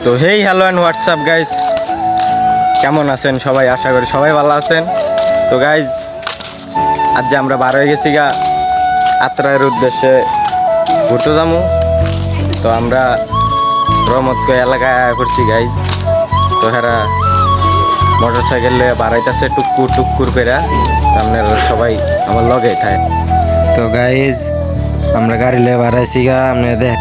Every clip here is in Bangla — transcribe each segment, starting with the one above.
তো hey hello and WhatsApp guys, কেমন আছেন সবাই? আশা করি সবাই ভালো আছেন। তো গাইজ আজ যে আমরা বার হয়ে গেছি গা আত্রায়ের উদ্দেশ্যে ঘুরতে যাবো। তো আমরা রহমতকে এলাকায় আয়া করছি গাইজ। তো হেরা মোটর সাইকেল বাড়াইতেছে টুকুর টুকুর করে, আপনারা সবাই আমার লগে খায়। তো গাইজ আমরা গাড়ি লিয়ে বাড়াইছি গা, আপনি দেখ।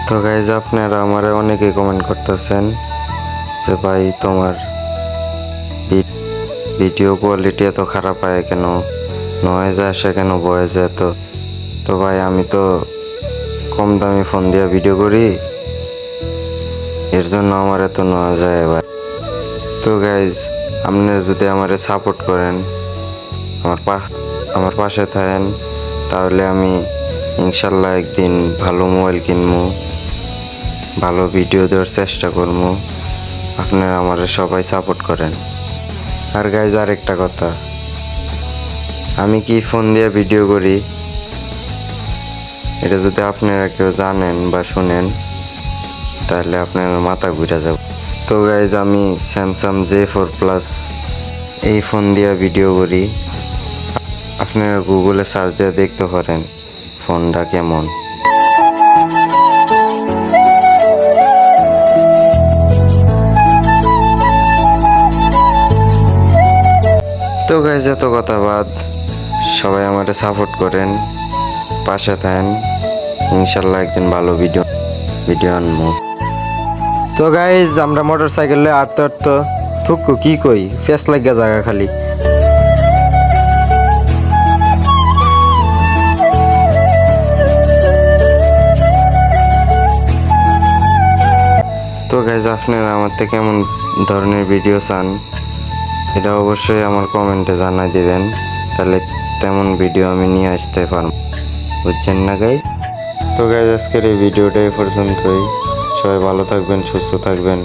তো গাইজ আপনারা আমার অনেকে কমেন্ট করতেছেন যে ভাই তোমার ভিডিও কোয়ালিটি এত খারাপ হয় কেন, নয়েজ আসে কেন, ভয়েস এত। তো ভাই আমি তো কম দামি ফোন দিয়ে ভিডিও করি, এর জন্য আমার এত নয়েজ হয় ভাই। তো গাইজ আপনারা যদি আমারে সাপোর্ট করেন, আমার পাশে থাকেন, তাহলে আমি ইনশাল্লাহ একদিন ভালো মোবাইল কিনবো, ভালো ভিডিও দেওয়ার চেষ্টা করবো। আপনারা আমার সবাই সাপোর্ট করেন। আর গাইজ আরেকটা কথা, আমি কি ফোন দিয়ে ভিডিও করি এটা যদি আপনারা কেউ জানেন বা শুনেন, তাহলে আপনার মাথা ঘুরে যাব। তো গাইজ আমি স্যামসাং J4 Plus এই ফোন দিয়ে ভিডিও করি। আপনারা গুগলে সার্চ দিয়ে দেখতে পারেন ফোনটা কেমন। তো গাইজ এত কথা বাদ, সবাই আমাকে সাপোর্ট করেন, পাশে থাকেন, ইনশাল্লাহ একদিন ভালো ভিডিও আনবো। তো গাইজ আমরা মোটর সাইকেলে আটতে আটতে থুকু কি কই ফেস লাগা জায়গা খালি। তো গাইজ আপনারা আমার থেকে কেমন ধরনের ভিডিও চান এটা অবশ্যই আমার কমেন্টে জানাই দিবেন, তাহলে তেমন ভিডিও আমি নিয়ে আসতে পারবো, বুঝছেন না গাইজ? তো গাইজ আজকের এই ভিডিওটা এ পর্যন্তই। সবাই ভালো থাকবেন, সুস্থ থাকবেন।